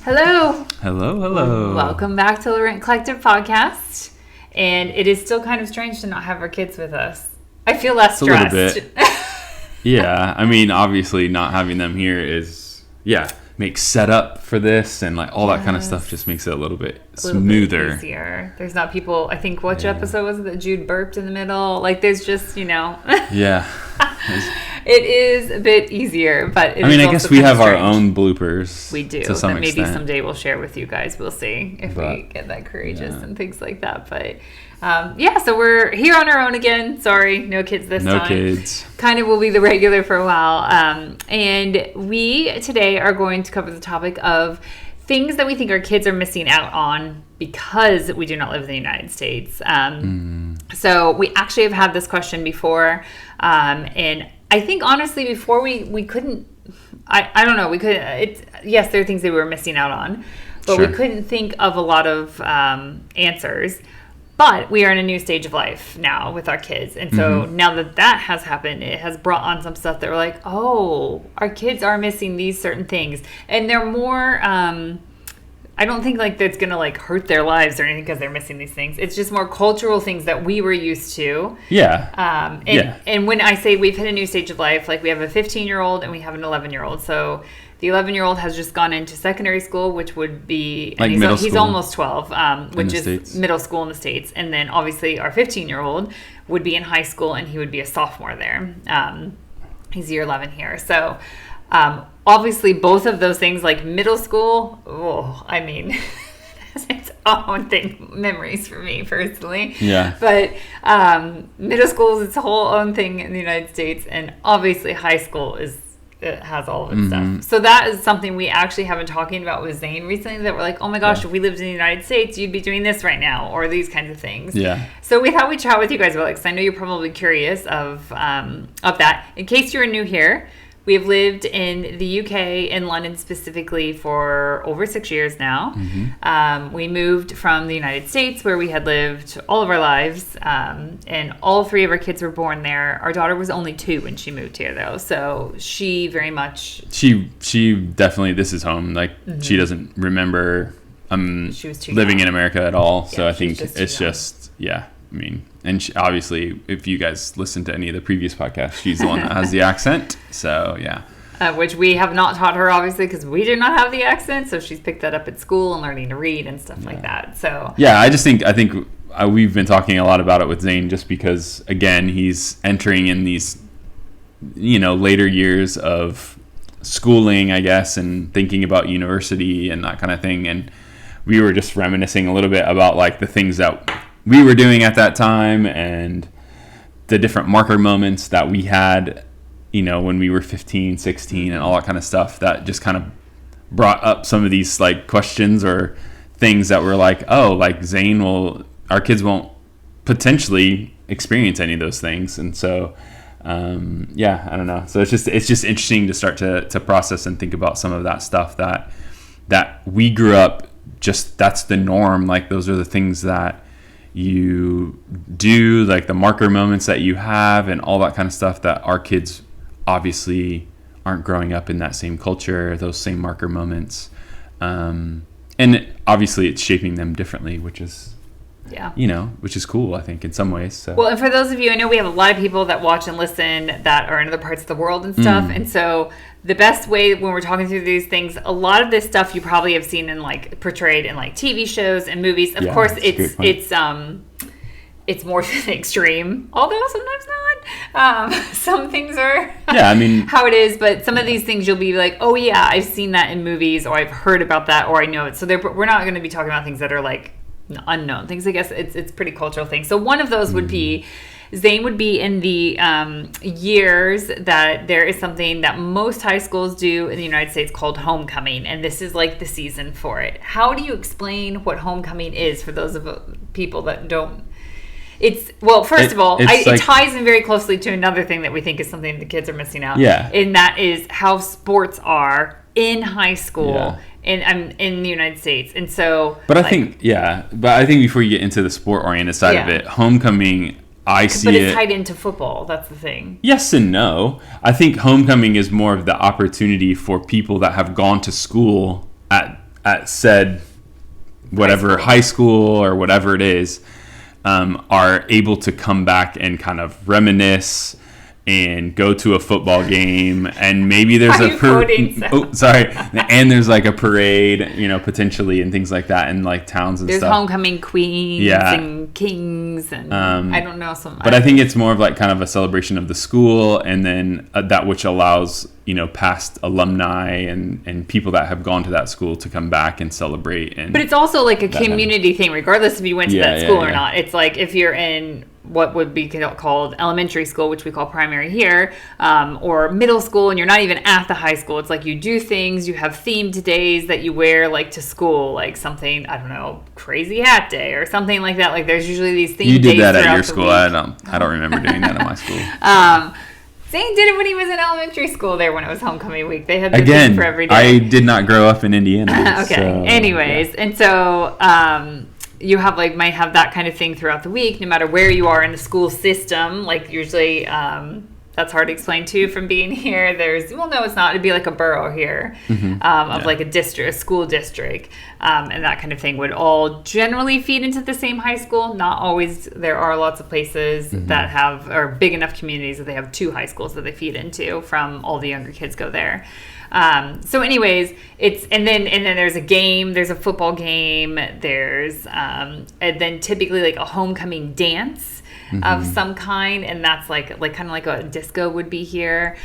Hello. Hello. Welcome back to the Rent Collective podcast. And it is still kind of strange to not have our kids with us. I feel less stressed. A little bit. Yeah, I mean, obviously not having them here makes setup for this and like all that kind of stuff just makes it a little bit smoother. Bit easier. There's not people, I think, which episode was it that Jude burped in the middle? Like there's just, Yeah. It is a bit easier, but I guess we have our own bloopers. We do. To some that maybe extent. Someday we'll share with you guys. We'll see if we get that courageous and things like that. But so we're here on our own again. Sorry, no kids this time. No kids. Kind of will be the regular for a while. And we today are going to cover the topic of things that we think our kids are missing out on because we do not live in the United States. So we actually have had this question before. And I think honestly before we couldn't, I don't know, we couldn't, yes, there are things that we were missing out on, but we couldn't think of a lot of answers. But we are in a new stage of life now with our kids. And so now that has happened, it has brought on some stuff that we're like, oh, our kids are missing these certain things. And they're more, I don't think like that's going to like hurt their lives or anything because they're missing these things. It's just more cultural things that we were used to. Yeah. And when I say we've hit a new stage of life, like we have a 15-year-old and we have an 11-year-old. So the 11-year-old has just gone into secondary school, which would be, like he's almost 12, which is States. Middle school in the States. And then obviously our 15-year-old would be in high school and he would be a sophomore there. He's year 11 here. So obviously both of those things, like middle school, has its own thing, memories for me personally. Yeah. But middle school is its whole own thing in the United States. And obviously high school it has all of its stuff. So that is something we actually have been talking about with Zane recently that we're like, oh my gosh, if we lived in the United States, you'd be doing this right now, or these kinds of things. Yeah. So we thought we'd chat with you guys about it, because I know you're probably curious of that. In case you're new here, we have lived in the UK, in London specifically, for over 6 years now. We moved from the United States, where we had lived all of our lives, and all three of our kids were born there. Our daughter was only 2 when she moved here, though, so she very much... She definitely, this is home. Like, she doesn't remember she was too living young in America at all, so I think it's it's just, and obviously, if you guys listen to any of the previous podcasts, she's the one that has the accent. So, yeah. Which we have not taught her, obviously, because we do not have the accent. So she's picked that up at school and learning to read and stuff like that. So yeah, I think we've been talking a lot about it with Zane just because, again, he's entering in these, later years of schooling, I guess, and thinking about university and that kind of thing. And we were just reminiscing a little bit about like the things that we were doing at that time and the different marker moments that we had, when we were 15, 16 and all that kind of stuff that just kind of brought up some of these like questions or things that were like, oh, like our kids won't potentially experience any of those things. And so, I don't know. So it's just interesting to start to process and think about some of that stuff that we grew up, just that's the norm. Like those are the things that you do, like the marker moments that you have and all that kind of stuff that our kids obviously aren't growing up in that same culture, those same marker moments. And obviously it's shaping them differently, which is, which is cool, I think, in some ways. So. Well, and for those of you, I know we have a lot of people that watch and listen that are in other parts of the world and stuff. And so the best way when we're talking through these things, a lot of this stuff you probably have seen in like portrayed in like TV shows and movies. Of course, it's more extreme, although sometimes not. Some things are how it is, but some of these things you'll be like, oh yeah, I've seen that in movies, or I've heard about that, or I know it. So we're not going to be talking about things that are like unknown things. I guess it's pretty cultural things. So one of those would be, Zane would be in the years that there is something that most high schools do in the United States called homecoming, and this is like the season for it. How do you explain what homecoming is for those of people that don't? First of all, it ties in very closely to another thing that we think is something the kids are missing out. Yeah. And that is how sports are in high school in the United States. And so... But I think before you get into the sport-oriented side of it, homecoming, I see it... But it's tied into football. That's the thing. Yes and no. I think homecoming is more of the opportunity for people that have gone to school at at said whatever high school or whatever it is, are able to come back and kind of reminisce and go to a football game, and maybe there's and there's like a parade, you know, potentially, and things like that in like towns and there's stuff. homecoming queens and kings and I don't know some. But I think it's more of like kind of a celebration of the school, and then that which allows, you know, past alumni and people that have gone to that school to come back and celebrate. And but it's also like a community thing, regardless if you went to that school or not. It's like if you're in what would be called elementary school, which we call primary here, or middle school, and you're not even at the high school. It's like you do things, you have themed days that you wear like to school, like something, I don't know, crazy hat day or something like that. Like there's usually these themed days. You did that at your school. I don't remember doing that at my school. Zane did it when he was in elementary school there when it was homecoming week. They had the thing for every day. I did not grow up in Indiana. Okay. So, anyways, and so you have might have that kind of thing throughout the week, no matter where you are in the school system. Like usually, that's hard to explain to you from being here. No, it's not. It'd be like a borough here, like a district, a school district, and that kind of thing would all generally feed into the same high school. Not always. There are lots of places that are big enough communities that they have two high schools that they feed into. From all the younger kids go there. So anyways, and then there's a game, there's a football game, there's, and then typically like a homecoming dance of some kind. And that's like kind of like a disco would be here.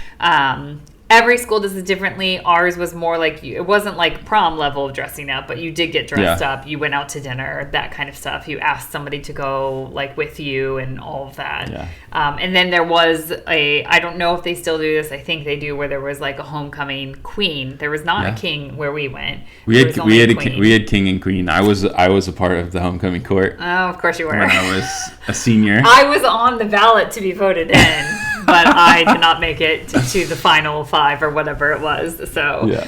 Every school does it differently. Ours was more like, it wasn't like prom level of dressing up, but you did get dressed up. You went out to dinner, that kind of stuff. You asked somebody to go like with you and all of that. Yeah. And then there was I don't know if they still do this. I think they do, where there was like a homecoming queen. There was not a king where we went. We had king and queen. I was a part of the homecoming court. Oh, of course you were. When I was a senior. I was on the ballot to be voted in. But I did not make it to the final 5 or whatever it was. So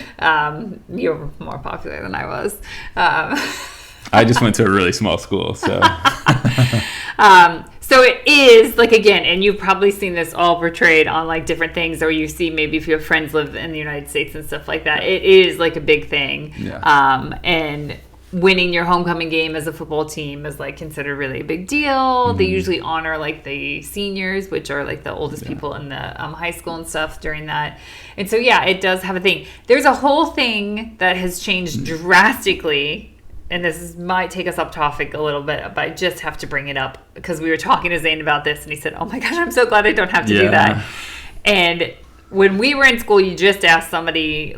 you were more popular than I was. I just went to a really small school. So so it is like, again, and you've probably seen this all portrayed on like different things, or you see maybe if you have friends live in the United States and stuff like that. It is like a big thing. Yeah. And winning your homecoming game as a football team is like considered really a big deal. They usually honor like the seniors, which are like the oldest people in the high school and stuff during that. And so it does have a thing. There's a whole thing that has changed drastically, and might take us off topic a little bit, but I just have to bring it up because we were talking to Zane about this, and he said, "Oh my gosh, I'm so glad I don't have to do that." And when we were in school, you just asked somebody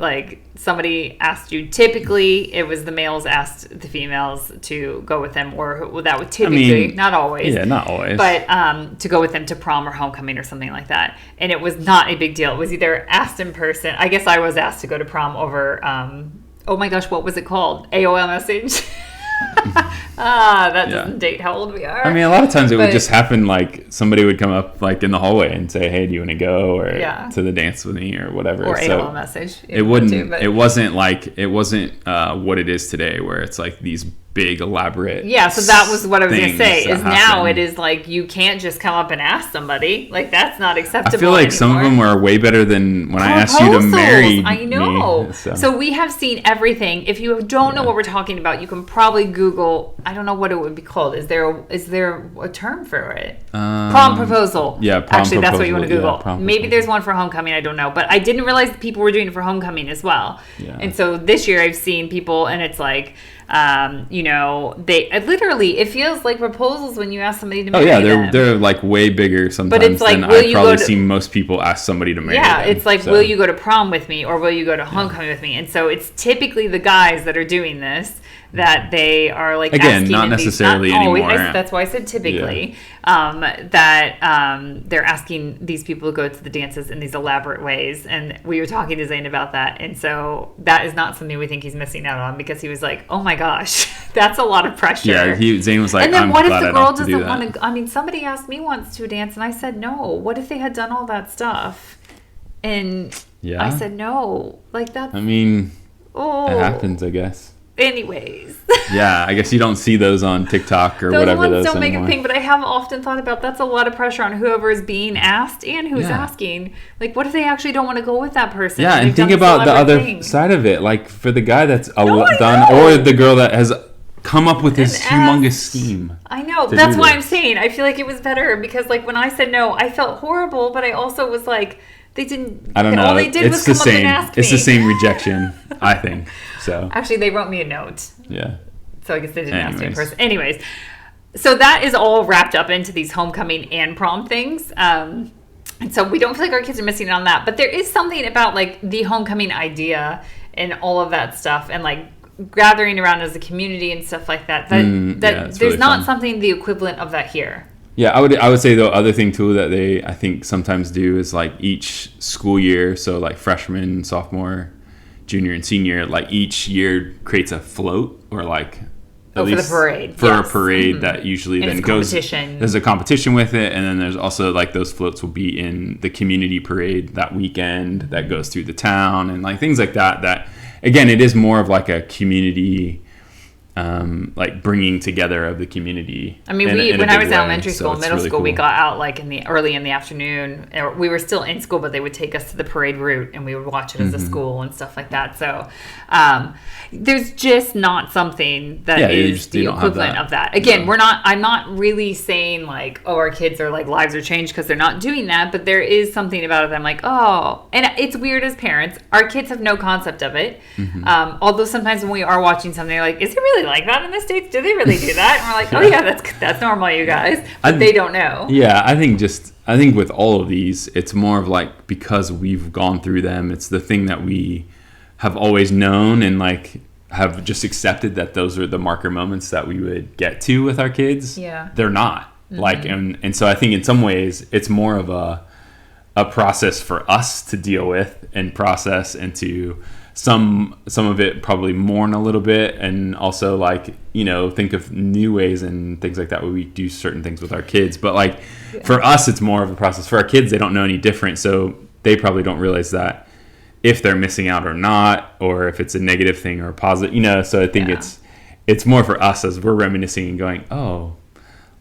asked you. Typically, it was the males asked the females to go with them, or that would typically, not always. Yeah, not always. But to go with them to prom or homecoming or something like that. And it was not a big deal. It was either asked in person. I guess I was asked to go to prom over, oh my gosh, what was it called? AOL message. That doesn't date how old we are. I mean, a lot of times it would just happen, like somebody would come up like in the hallway and say, "Hey, do you want to go or to the dance with me or whatever?" Or AOL message. It wouldn't. It wasn't what it is today, where it's like these big elaborate. Yeah, so that was what I was gonna say. Is now it is like you can't just come up and ask somebody. Like that's not acceptable. I feel like some of them are way better than when I asked you to marry me. I know. So we have seen everything. If you don't know what we're talking about, you can probably Google. I don't know what it would be called. Is there a term for it? Prom proposal. Yeah, prom actually, proposal. That's what you want to Google. Maybe there's one for homecoming. I don't know, but I didn't realize that people were doing it for homecoming as well. Yeah. And so this year I've seen people, and it's like. They literally, it feels like proposals when you ask somebody to marry them. They're like way bigger sometimes than I've probably seen most people ask somebody to marry them. Yeah, it's like, will you go to prom with me, or will you go to homecoming with me? And so it's typically the guys that are doing this that they are like again, not necessarily anymore. That's why I said typically that they're asking these people to go to the dances in these elaborate ways. And we were talking to Zane about that, and so that is not something we think he's missing out on, because he was like, "Oh my gosh, that's a lot of pressure." Yeah, Zane was like, "And then I'm what if glad the I girl don't have to do doesn't that." want to? I mean, somebody asked me once to dance, and I said no. What if they had done all that stuff? And I said no. Like that. I mean, it happens, I guess. Anyways. Yeah, I guess you don't see those on TikTok or whatever. Those ones don't make a thing, but I have often thought about that's a lot of pressure on whoever is being asked and who's asking. Like, what if they actually don't want to go with that person? Yeah, and think about the other side of it. Like, for the guy that's done, or the girl that has come up with this humongous scheme. I know. That's why I'm saying I feel like it was better because, like, when I said no, I felt horrible, but I also was like, they didn't. I don't know. All they did was come up and ask me. It's the same rejection, I think. So actually, they wrote me a note. Yeah. So I guess they didn't ask me in person. Anyways, so that is all wrapped up into these homecoming and prom things. And so we don't feel like our kids are missing out on that. But there is something about like the homecoming idea and all of that stuff and like gathering around as a community and stuff like that. There's really not something the equivalent of that here. Yeah, I would say the other thing too that they I think sometimes do is like each school year, so like freshman, sophomore, junior, and senior, like each year creates a float or like at least for the parade. For a parade that usually then goes. There's a competition with it, and then there's also like those floats will be in the community parade that weekend that goes through the town and like things like that. That again, it is more of like a community. Like bringing together of the community. I mean, when I was in elementary school, middle school, we got out like early in the afternoon. We were still in school, but they would take us to the parade route, and we would watch it as a school and stuff like that. So, there's just not something that is the equivalent of that. Again, I'm not really saying like, oh, our kids are like lives are changed because they're not doing that, but there is something about it. I'm like, oh, and it's weird as parents. Our kids have no concept of it. Although sometimes when we are watching something, they're like, is it really like that in the States? Do they really do that? And we're like, oh yeah, that's normal, you guys. But they don't know. Yeah, I think with all of these, it's more of like because we've gone through them, it's the thing that we have always known and like have just accepted that those are the marker moments that we would get to with our kids. Yeah. They're not. Like and so I think in some ways it's more of a process for us to deal with and process and to some of it probably mourn a little bit and also like, you know, think of new ways and things like that where we do certain things with our kids. But like for us, it's more of a process. For our kids, they don't know any different. So they probably don't realize that if they're missing out or not, or if it's a negative thing or a positive, you know, so I think it's more for us as we're reminiscing and going, oh,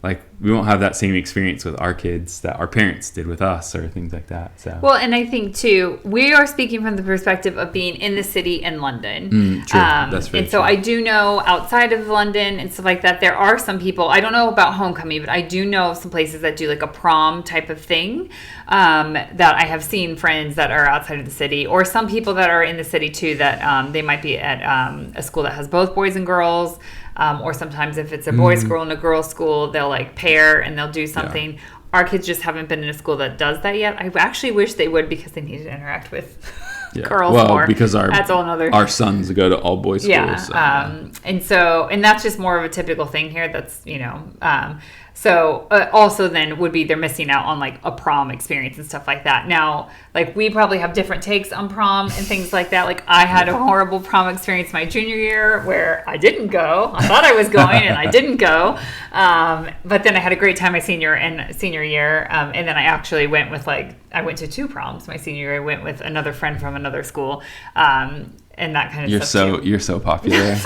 like we won't have that same experience with our kids that our parents did with us or things like that. So well, and I think too, we are speaking from the perspective of being in the city in London. True. That's very and so true. I do know outside of London and stuff like that, there are some people, I don't know about homecoming, but I do know of some places that do like a prom type of thing that I have seen friends that are outside of the city, or some people that are in the city too, that they might be at a school that has both boys and girls. Or sometimes if it's a boys' school and a girls' school, they'll like pair and they'll do something. Yeah. Our kids just haven't been in a school that does that yet. I actually wish they would because they need to interact with girls more. Well, because our sons go to all boys schools. Yeah, so. And that's just more of a typical thing here. That's, you know, so also then would be they're missing out on like a prom experience and stuff like that. Now, like we probably have different takes on prom and things like that. Like I had a horrible prom experience my junior year where I didn't go. I thought I was going and I didn't go. But then I had a great time my senior year. And then I actually went with I went to 2 proms my senior year. I went with another friend from another school. And that kind of stuff. You're so popular.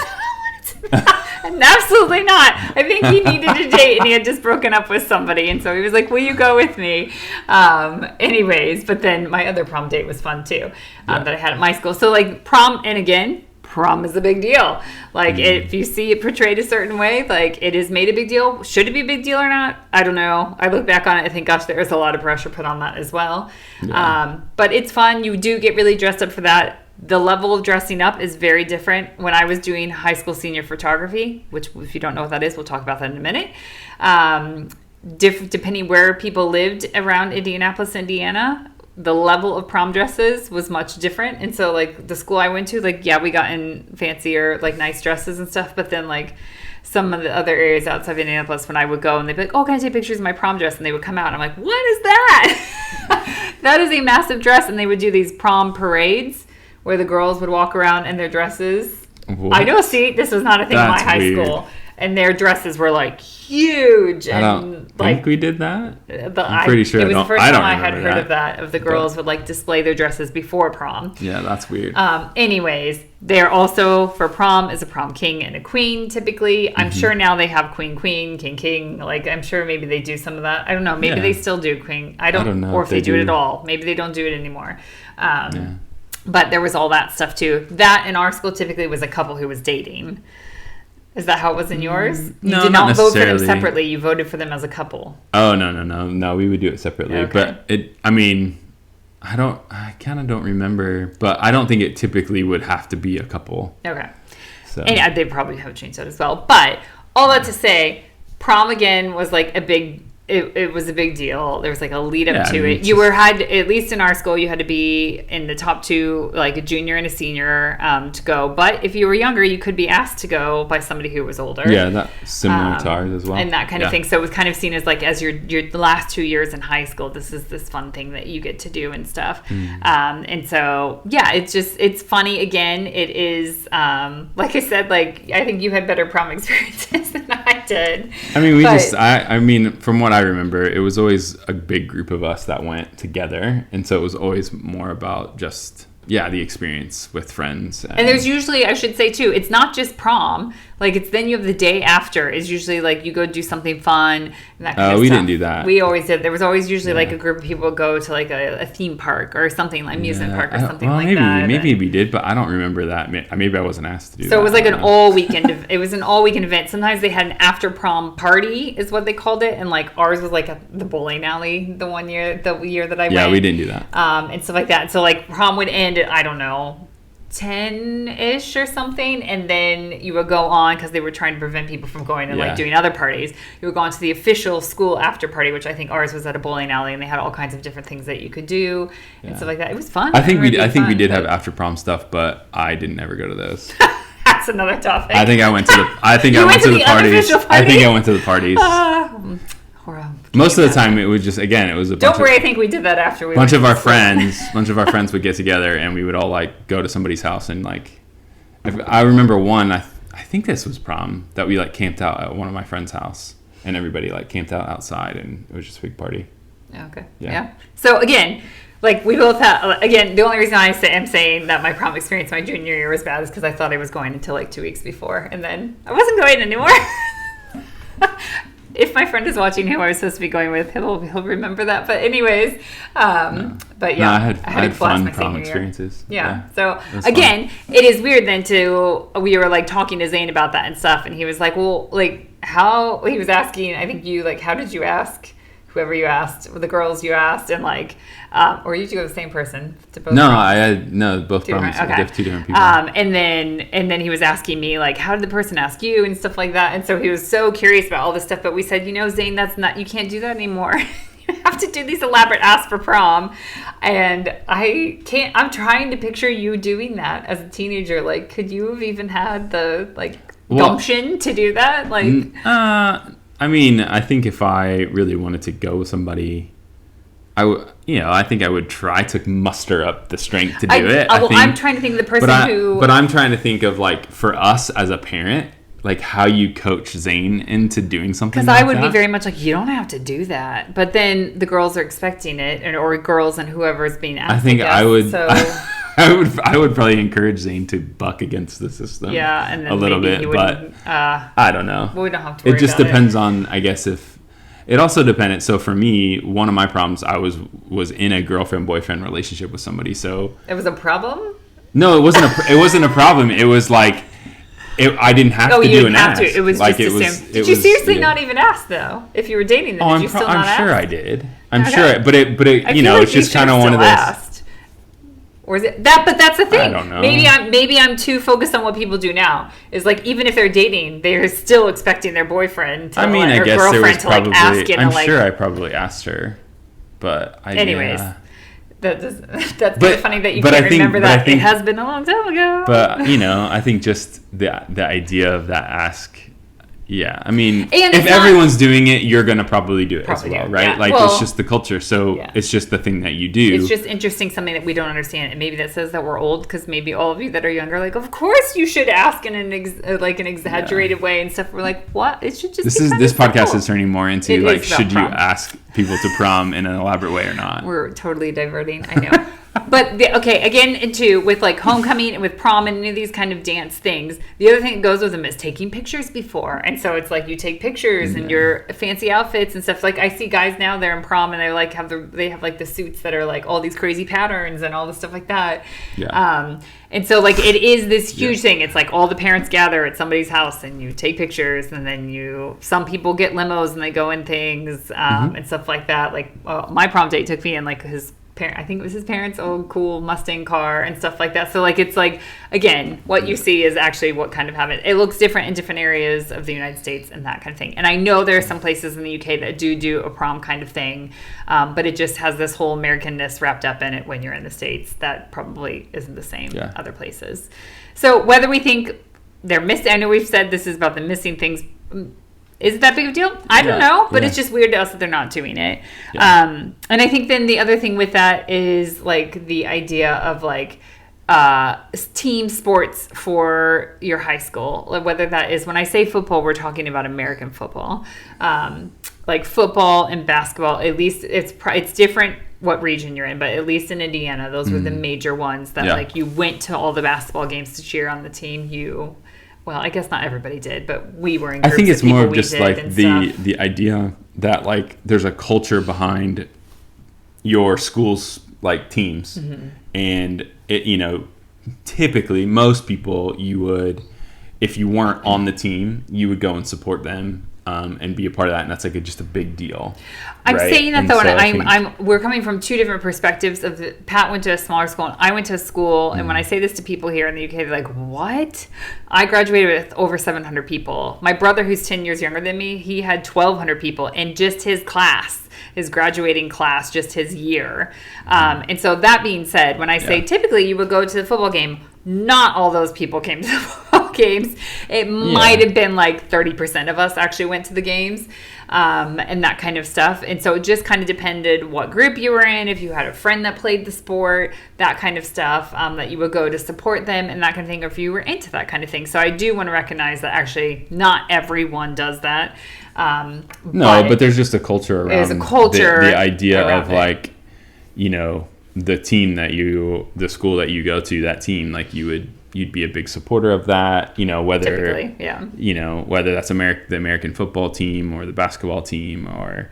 Absolutely not. I think he needed a date and he had just broken up with somebody, and so he was like, will you go with me? Anyways, but then my other prom date was fun too, that I had at my school. So like prom, and again, prom is a big deal. Like if you see it portrayed a certain way, like it is made a big deal. Should it be a big deal or not? I don't know. I look back on it, I think, gosh, there is a lot of pressure put on that as well. But it's fun. You do get really dressed up for that. The level of dressing up is very different. When I was doing high school senior photography, which if you don't know what that is, we'll talk about that in a minute. Depending where people lived around Indianapolis, Indiana, the level of prom dresses was much different. And so like the school I went to, like, yeah, we got in fancier, like nice dresses and stuff. But then like some of the other areas outside of Indianapolis, when I would go and they'd be like, oh, can I take pictures of my prom dress? And they would come out and I'm like, what is that? That is a massive dress. And they would do these prom parades where the girls would walk around in their dresses. What? I know, see, this was not a thing in my high school. and their dresses were like huge. And I don't think we did that. I'm pretty sure. It was the first I don't time I had remember heard of that. Of the girls would like display their dresses before prom. Yeah, that's weird. Anyways, they're also for prom is a prom king and a queen typically. I'm sure now they have queen, king. Like I'm sure maybe they do some of that. I don't know. Maybe they still do queen. I don't know. Or if they do it at all. Maybe they don't do it anymore. But there was all that stuff too. That in our school typically was a couple who was dating. Is that how it was in yours? You No, did not vote for them necessarily. separately. You voted for them as a couple. Oh, no. We would do it separately. Okay. But I kind of don't remember, but I don't think it typically would have to be a couple. Okay. So. And they probably have changed that as well. But all that to say, prom again was like a big... It was a big deal. There was like a lead up to it. You had at least in our school, you had to be in the top two, like a junior and a senior, to go. But if you were younger, you could be asked to go by somebody who was older. Yeah, that's similar to ours as well. And that kind of thing. So it was kind of seen as like as your the last 2 years in high school, this is this fun thing that you get to do and stuff. And so yeah, it's funny. Again, it is like I said, like I think you had better prom experiences than I did. I mean, I mean, from what I remember, it was always a big group of us that went together, and so it was always more about just the experience with friends. And there's usually, I should say too, it's not just prom. Like it's then you have the day after is usually like you go do something fun and that kind of we stuff. didn't do that. We always did. There was always usually like a group of people go to like a theme park or something like amusement park or something like that. Maybe we did, but I don't remember that. Maybe I wasn't asked to do that. So it was like an all weekend. It was an all weekend event. Sometimes they had an after prom party is what they called it, and like ours was like the bowling alley. The year that I went. Yeah, we didn't do that. And stuff like that. So like prom would end at I don't know 10-ish or something, and then you would go on because they were trying to prevent people from going and like doing other parties. You would go on to the official school after party, which I think ours was at a bowling alley, and they had all kinds of different things that you could do and stuff like that. It was fun. I think we did have after prom stuff, but I didn't ever go to those. That's another topic. I think I went to the parties. I think I went to the parties. Most of the time, it was just it was a bunch Don't worry, I think we did that after we bunch of our friends would get together, and we would all like go to somebody's house and like. I remember one. I think this was prom that we like camped out at one of my friend's house, and everybody like camped out outside, and it was just a big party. Okay. Yeah. So again, like we both have. Again, the only reason I'm saying that my prom experience my junior year was bad is because I thought I was going until like 2 weeks before, and then I wasn't going anymore. If my friend is watching who I was supposed to be going with, he'll remember that. But anyways, but yeah, I had fun prom experiences. Yeah. So again, it is weird then we were like talking to Zane about that and stuff, and he was like, well, like how he was asking, I think you like, how did you ask whoever you asked, the girls you asked, and like, or you go the same person to both? No, both proms. Okay. Two different people. And then he was asking me like, how did the person ask you and stuff like that, and so he was so curious about all this stuff. But we said, Zane, you can't do that anymore. You have to do these elaborate asks for prom, and I can't. I'm trying to picture you doing that as a teenager. Like, could you have even had the gumption to do that? Like, I mean, I think if I really wanted to go with somebody, I think I would try to muster up the strength to do it. I'm trying to think of the person But I'm trying to think of like for us as a parent, like how you coach Zane into doing something. Because I would be very much like, you don't have to do that. But then the girls are expecting it, or girls and whoever is being asked. I think I would. So. I would probably encourage Zane to buck against the system. Yeah, and then a little bit, but I don't know. We don't have to. It just depends on, I guess, if it also depended. So for me, one of my problems, I was in a girlfriend-boyfriend relationship with somebody. So it was a problem. No, it wasn't a problem. It was like I didn't have to do an ask. It was like just assumed. Did you seriously not even ask though? If you were dating them, did you still not ask? I'm sure I did. I'm sure, but it's just kind of one of those. Or is it that? But that's the thing. I don't know. Maybe I'm too focused on what people do now. Is like even if they're dating, they're still expecting their boyfriend to, I guess girlfriend to like ask it. I'm sure I probably asked her, but anyways, that's really funny that you can't remember that. It has been a long time ago. But I think just the idea of that ask, Yeah, I mean, And if everyone's doing it, you're going to probably do it as well, right? Yeah. Like, well, it's just the culture. So yeah. it's just the thing that you do. It's just interesting, something that we don't understand. And maybe that says that we're old, because maybe all of you that are younger are like, of course you should ask in an exaggerated way and stuff. We're like, what? It should just This podcast is turning more into, like, should you prom. ask people to prom in an elaborate way or not? We're totally diverting, I know. But, again, into with, like, homecoming and with prom and any of these kind of dance things, the other thing that goes with them is taking pictures before. And so it's like you take pictures and your fancy outfits and stuff. Like, I see guys now, they're in prom and they, like, have the suits that are, like, all these crazy patterns and all this stuff like that. Yeah. And so, like, it is this huge thing. It's like all the parents gather at somebody's house and you take pictures, and then some people get limos and they go in things and stuff like that. Like, my prom date took me in, like, I think it was his parents' old cool Mustang car and stuff like that. So, like, it's like, again, what you see is actually what kind of happens. It looks different in different areas of the United States and that kind of thing. And I know there are some places in the UK that do a prom kind of thing, but it just has this whole Americanness wrapped up in it when you're in the States. That probably isn't the same other places. So whether we think they're missing, I know we've said this is about the missing things. Is it that big of a deal? I don't know, but it's just weird to us that they're not doing it. Yeah. And I think then the other thing with that is, like, the idea of, like, team sports for your high school. Like, whether that is, when I say football, we're talking about American football. Like football and basketball, at least it's different what region you're in, but at least in Indiana, those were the major ones that like you went to all the basketball games to cheer on the team well, I guess not everybody did, but we were in groups. I think it's more of just like the idea that, like, there's a culture behind your school's, like, teams, and it, typically most people, you would, if you weren't on the team, you would go and support them. And be a part of that, and that's, like, just a big deal. I'm saying that, though, and we're coming from two different perspectives. Pat went to a smaller school, and I went to a school, and when I say this to people here in the UK, they're like, what? I graduated with over 700 people. My brother, who's 10 years younger than me, he had 1,200 people in just his class, his graduating class, just his year. And so that being said, when I say typically you would go to the football game, not all those people came to the football games. It might have been like 30% of us actually went to the games, and that kind of stuff. And so it just kind of depended what group you were in, if you had a friend that played the sport, that kind of stuff, that you would go to support them and that kind of thing, or if you were into that kind of thing. So I do want to recognize that actually not everyone does that. But there's just a culture around there's a culture the idea of, it. like, the team the school that you go to, that team, like, you'd be a big supporter of that, whether whether that's the American football team or the basketball team or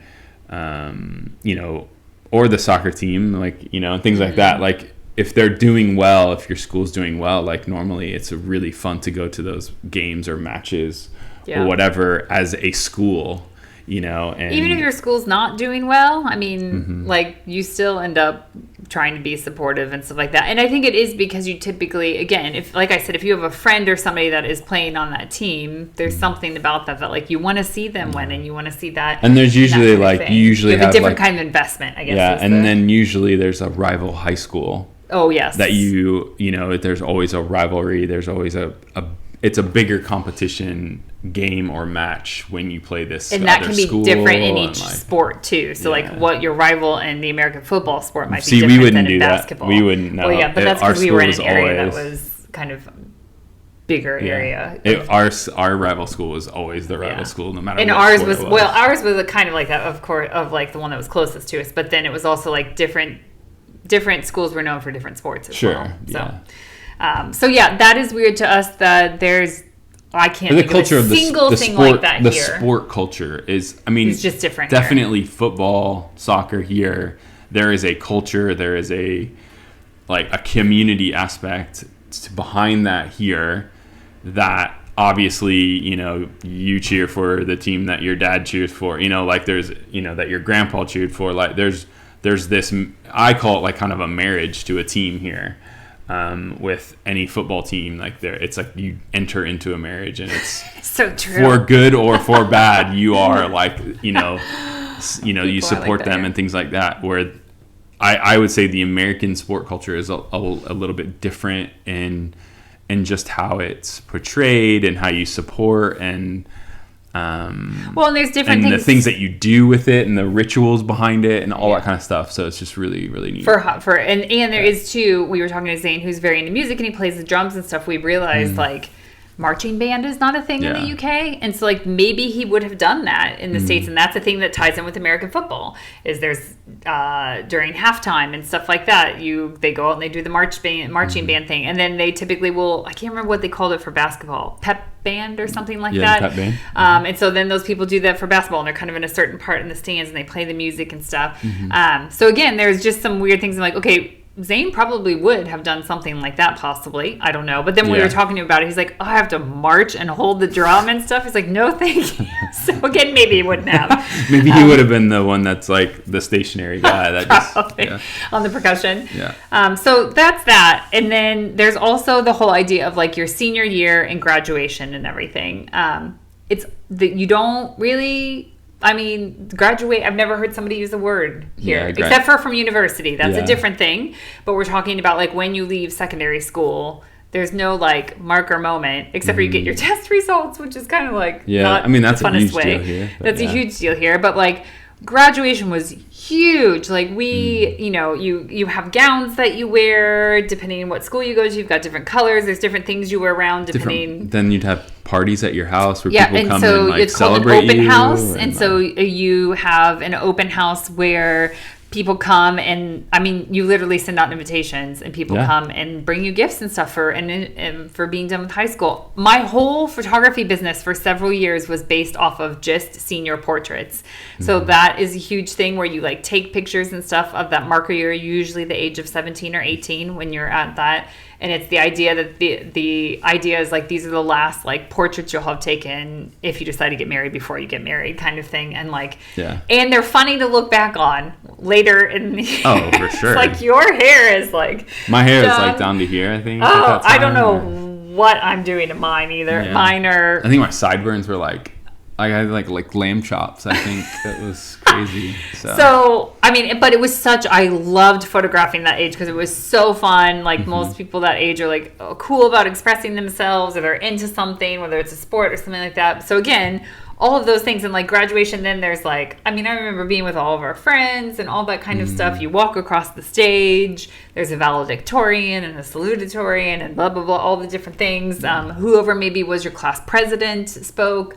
or the soccer team, like, and things like that. Like, if they're doing well, if your school's doing well, like, normally it's really fun to go to those games or matches or whatever as a school. And even if your school's not doing well, I mean, like, you still end up trying to be supportive and stuff like that. And I think it is because you typically, again, if, like I said, if you have a friend or somebody that is playing on that team, there's something about that like you want to see them win, and you want to see that. And there's usually, like, you usually have a different kind of investment, I guess. Yeah, and then usually there's a rival high school. Oh, yes. That there's always a rivalry. There's always it's a bigger competition game or match when you play this, and that can be different in each sport too. So like what your rival in the American football sport might be different than in basketball. We wouldn't know. Well, yeah, but that's because we were in an area that was kind of bigger area. Our rival school was always the rival school, no matter. And what ours was ours was kind of like that, of course, of like the one that was closest to us. But then it was also like different schools were known for different sports as well. So that is weird to us that there's. I can't think of a single thing like that here. The sport culture is, it's just different. Definitely here. Football, soccer here. There is a culture. There is a community aspect behind that here. That obviously, you cheer for the team that your dad cheers for. There's, that your grandpa cheered for. Like there's this. I call it like kind of a marriage to a team here. With any football team, it's like you enter into a marriage, and it's so true. For good or for bad, you are you support them and things like that. Where I would say the American sport culture is a little bit different in just how it's portrayed and how you support, and Well, and there's different and things. the things that you do with it and the rituals behind it and all that kind of stuff. So it's just really, really neat. And there is too, we were talking to Zane, who's very into music and he plays the drums and stuff. We realized like marching band is not a thing in the UK. And so like maybe he would have done that in the States. And that's a thing that ties in with American football is there's during halftime and stuff like that, they go out and they do the marching band thing. And then they typically will, I can't remember what they called it for basketball, pep band or something like that. Pep band. And so then those people do that for basketball and they're kind of in a certain part in the stands and they play the music and stuff. So again, there's just some weird things like, okay, Zane probably would have done something like that possibly. I don't know. But then when we were talking to him about it, he's like, oh, I have to march and hold the drum and stuff. He's like, no, thank you. So again, maybe he wouldn't have. Maybe he would have been the one that's like the stationary guy that just on the percussion. Yeah. So that's that. And then there's also the whole idea of like your senior year and graduation and everything. It's that you don't really... I mean, graduate, I've never heard somebody use the word here, except for from university. That's a different thing. But we're talking about like when you leave secondary school, there's no like marker moment, except for you get your test results, which is kind of like not that's the a huge funnest way. Deal here. That's a huge deal here. But like graduation was huge. Like we, you know, you have gowns that you wear depending on what school you go to. You've got different colors. There's different things you wear around depending. Then you'd have parties at your house where people come so and like it's called celebrate an open you. house, and so you have an open house where people come and I mean you literally send out invitations and people come and bring you gifts and stuff for being done with high school. My whole photography business for several years was based off of just senior portraits. So that is a huge thing where you like take pictures and stuff of that marker year, usually the age of 17 or 18 when you're at that. And it's the idea that the idea is like these are the last like portraits you'll have taken if you decide to get married before you get married kind of thing. And like and they're funny to look back on later in the year. Oh, for sure. It's like your hair is like my hair is like down to here, I think. Oh, I don't know what I'm doing to mine either. Yeah. Mine are I think my sideburns were like I had like lamb chops, I think. That was crazy. So, I mean, but it was I loved photographing that age because it was so fun. Like most people that age are like cool about expressing themselves or they're into something, whether it's a sport or something like that. So again, all of those things and like graduation, then there's like, I mean, I remember being with all of our friends and all that kind of stuff. You walk across the stage, there's a valedictorian and a salutatorian and blah, blah, blah, all the different things. Whoever maybe was your class president spoke.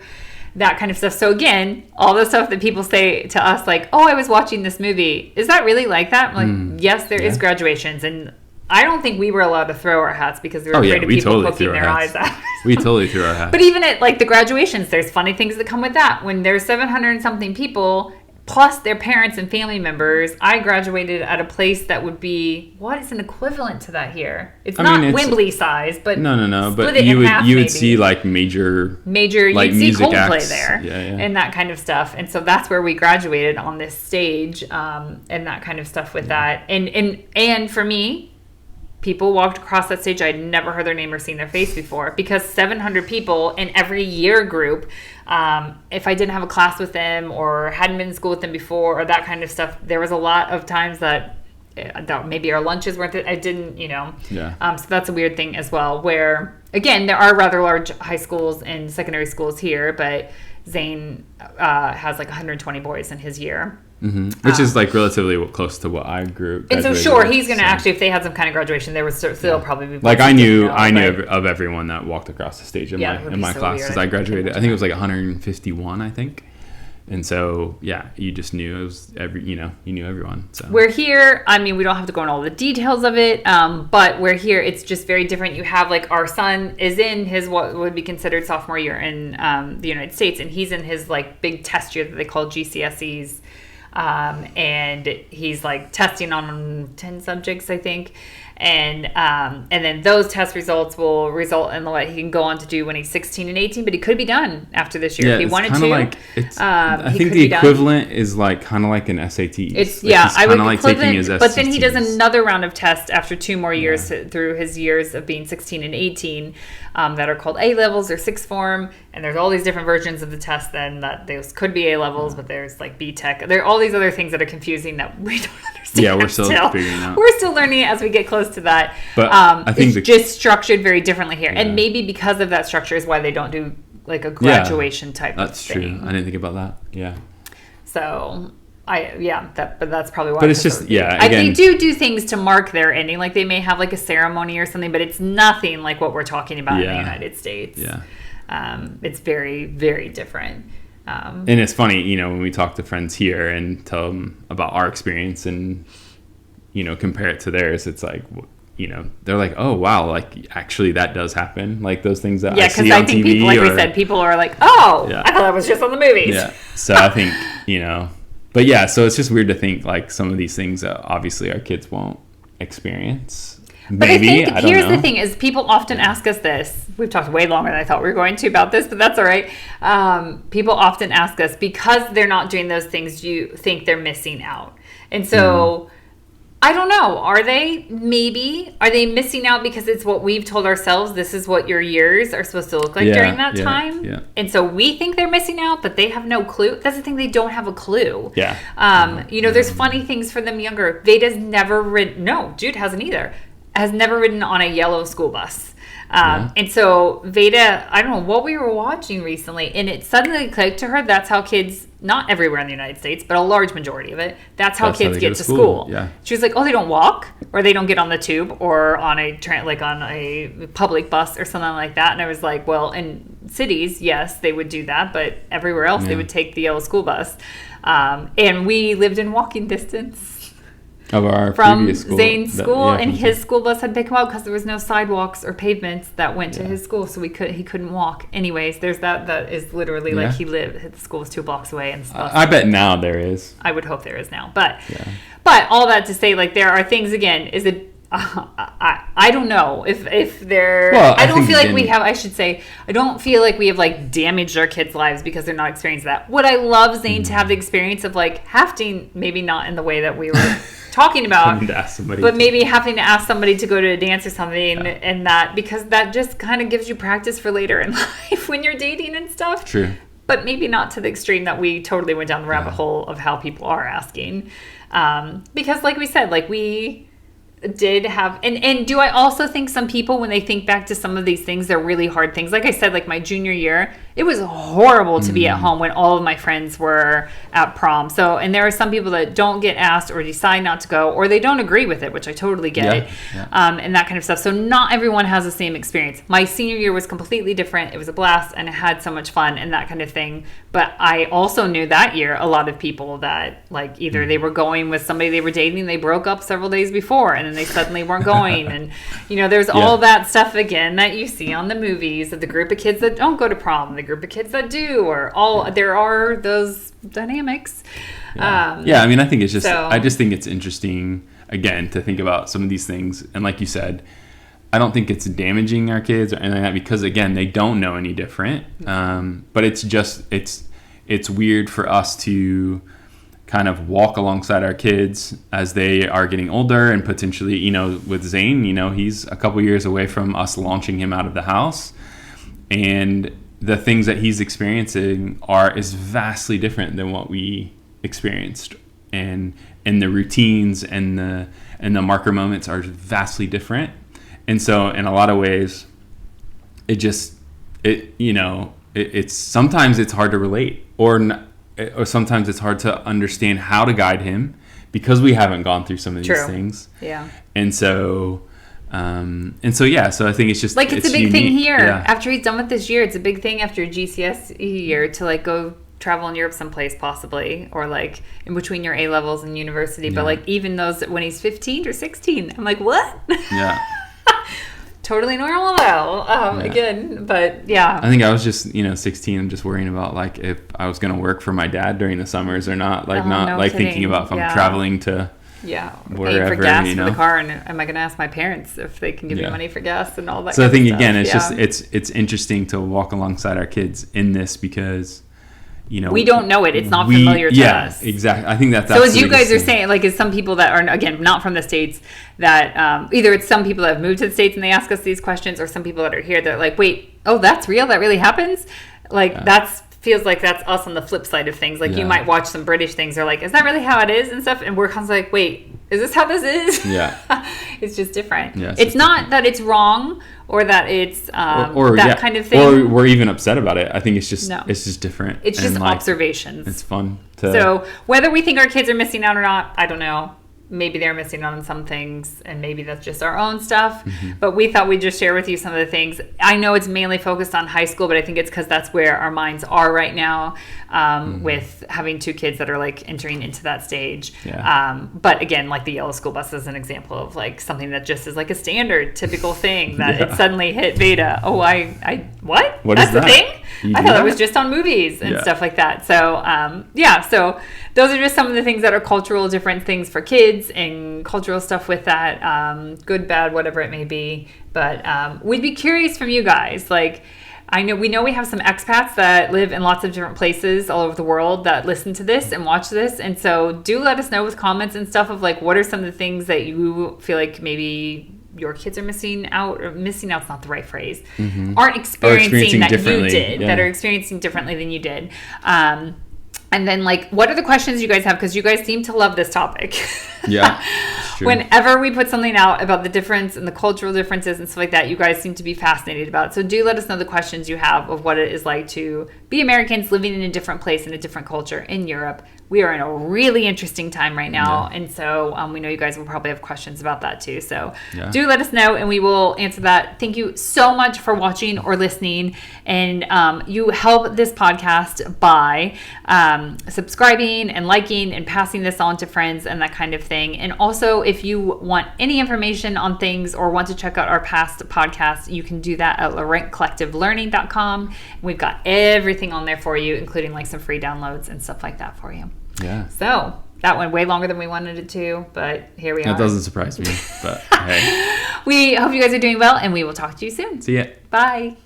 That kind of stuff. So again, all the stuff that people say to us like, oh, I was watching this movie. Is that really like that? I'm like, yes, there is graduations. And I don't think we were allowed to throw our hats because we were afraid of people poking their eyes out. We totally threw our hats. But even at like the graduations, there's funny things that come with that. When there's 700 and something people, plus their parents and family members, I graduated at a place that would be, what is an equivalent to that here? It's not Wembley size, but no. But you would see like major like you'd see Coldplay there, and that kind of stuff. And so that's where we graduated on this stage, and that kind of stuff with that. And for me, people walked across that stage. I'd never heard their name or seen their face before because 700 people in every year group. If I didn't have a class with them or hadn't been in school with them before or that kind of stuff, there was a lot of times that maybe our lunches weren't, I didn't, so that's a weird thing as well, where again, there are rather large high schools and secondary schools here, but Zane has like 120 boys in his year. Which is like relatively close to what I grew. And so sure, he's going to actually, if they had some kind of graduation, there would still probably be. Like I knew of everyone that walked across the stage in my class because I graduated. I think it was like 151, I think. And so, you just knew it was you knew everyone. So we're here. I mean, we don't have to go into all the details of it, but we're here. It's just very different. You have like our son is in his what would be considered sophomore year in the United States, and he's in his like big test year that they call GCSEs. And he's like testing on 10 subjects, I think. And then those test results will result in what he can go on to do when he's 16 and 18, but he could be done after this year if he wanted to. I think the equivalent is like kind of like an SAT. It's I would like taking his SATs. But then he does another round of tests after 2 more years through his years of being 16 and 18 that are called A levels or sixth form. And there's all these different versions of the test then that those could be A levels, but there's like B Tech. There are all these other things that are confusing that we don't understand. Yeah, we're still figuring out. We're still learning as we get close to that. But I think it's just structured very differently here. And maybe because of that structure is why they don't do like a graduation type of That's thing. true. I didn't think about that. Yeah. So but that's probably why. But it's just, again, they do things to mark their ending. Like they may have like a ceremony or something, but it's nothing like what we're talking about in the United States. Yeah. It's very, very different. And it's funny, you know, when we talk to friends here and tell them about our experience and, you know, compare it to theirs, it's like, you know, they're like, oh, wow, like, actually, that does happen. Like, those things that I see on TV. Yeah, because I think people, like we said, people are like, oh, I thought that was just on the movies. Yeah. So I think, you know, but yeah, so it's just weird to think, like, some of these things that obviously our kids won't experience. Maybe, but I think here's the thing is people often ask us this. We've talked way longer than I thought we were going to about this, but that's all right. People often ask us, because they're not doing those things, do you think they're missing out? And so I don't know. Are they missing out because it's what we've told ourselves? This is what your years are supposed to look like during that time. Yeah. And so we think they're missing out, but they have no clue. That's the thing. They don't have a clue. Yeah. You know, there's funny things for them younger. Veda's never ridden. No, Jude hasn't either. Has never ridden on a yellow school bus. And so Veda, I don't know what we were watching recently, and it suddenly clicked to her. That's how kids, not everywhere in the United States, but a large majority of it, that's how kids get to school. Yeah. She was like, oh, they don't walk, or they don't get on the tube, or on a on a public bus or something like that. And I was like, well, in cities, yes, they would do that, but everywhere else they would take the yellow school bus. And we lived in walking distance of our from previous school. Zane's school, and his school bus had to pick him up because there was no sidewalks or pavements that went to his school, so he couldn't walk. Anyways, there's that is literally like the school was 2 blocks away, and I bet now there is. I would hope there is now, but all that to say, like, there are things, again, is it I don't know if they're I don't feel like we have I don't feel like we have like damaged our kids' lives because they're not experiencing that. Would I love Zane to have the experience of like having, maybe not in the way that we were talking about, but maybe having to ask somebody to go to a dance or something, and that, because that just kind of gives you practice for later in life when you're dating and stuff. True. But maybe not to the extreme that we totally went down the rabbit hole of how people are asking. Because like we said, like we did have, and do I also think some people, when they think back to some of these things, they're really hard things. Like I said, like my junior year, it was horrible to be at home when all of my friends were at prom. So, and there are some people that don't get asked or decide not to go, or they don't agree with it, which I totally get. And that kind of stuff. So not everyone has the same experience. My senior year was completely different. It was a blast, and I had so much fun and that kind of thing. But I also knew that year a lot of people that, like, either they were going with somebody they were dating, they broke up several days before, and then they suddenly weren't going. And, you know, there's all that stuff, again, that you see on the movies of the group of kids that don't go to prom, the group of kids that do, or there are those dynamics. I mean, I think it's just, I just think it's interesting, again, to think about some of these things. And like you said, I don't think it's damaging our kids or anything like that, because, again, they don't know any different. But it's just, it's weird for us to kind of walk alongside our kids as they are getting older, and potentially, you know, with Zane, you know, he's a couple years away from us launching him out of the house, and the things that he's experiencing is vastly different than what we experienced, and the routines and the marker moments are vastly different. And so in a lot of ways, it's sometimes it's hard to relate, or sometimes it's hard to understand how to guide him because we haven't gone through some of these things. Yeah. And so I think it's just, like, it's a big thing here. After he's done with this year, it's a big thing after GCSE year to, like, go travel in Europe someplace possibly, or like in between your A levels and university. But like, even those, when he's 15 or 16, I'm like, what? Yeah. Totally normal though. Again, but yeah. I think I was just, 16 and just worrying about, like, if I was going to work for my dad during the summers or not. Like, thinking about if I'm traveling to wherever, paying for gas for the car, and am I going to ask my parents if they can give me money for gas and all that. So I think, again, it's just, it's interesting to walk alongside our kids in this, because we don't know it. It's not familiar to us. Yeah, exactly. I think that's so. As you guys are saying, like, as some people that are, again, not from the States, that either it's some people that have moved to the States and they ask us these questions, or some people that are here that are like, wait, oh, that's real? That really happens? Like, that's feels like that's us on the flip side of things. Like, you might watch some British things, or like, is that really how it is and stuff? And we're constantly like, wait, is this how this is? Yeah. It's just different. Yeah, it's not that it's wrong or that it's or that kind of thing. Or we're even upset about it. I think it's just different. It's just observations. It's fun to. So whether we think our kids are missing out or not, I don't know. Maybe they're missing out on some things, and maybe that's just our own stuff. But we thought we'd just share with you some of the things. I know it's mainly focused on high school, but I think it's because that's where our minds are right now, with having 2 kids that are like entering into that stage. Yeah. But again, like the yellow school bus is an example of like something that just is like a standard, typical thing that it suddenly hit beta. Oh, what? What that's is that? The thing? I thought it was just on movies and stuff like that. So, so those are just some of the things that are cultural different things for kids and cultural stuff with that, good, bad, whatever it may be. But we'd be curious from you guys. Like, we know we have some expats that live in lots of different places all over the world that listen to this and watch this. And so do let us know with comments and stuff of like, what are some of the things that you feel like maybe your kids are missing out, or missing out's not the right phrase, aren't experiencing that you did, that are experiencing differently than you did. And then, like, what are the questions you guys have? Because you guys seem to love this topic. Yeah, true. Whenever we put something out about the difference and the cultural differences and stuff like that, you guys seem to be fascinated about it. So do let us know the questions you have of what it is like to be Americans living in a different place, in a different culture in Europe. We are in a really interesting time right now. And so we know you guys will probably have questions about that too. So do let us know and we will answer that. Thank you so much for watching or listening. And you help this podcast by subscribing and liking and passing this on to friends and that kind of thing. And also, if you want any information on things or want to check out our past podcasts, you can do that at laurentcollectivelearning.com. We've got everything on there for you, including like some free downloads and stuff like that for you. Yeah. So that went way longer than we wanted it to, but here we are. That doesn't surprise me, but hey. We hope you guys are doing well, and we will talk to you soon. See ya. Bye.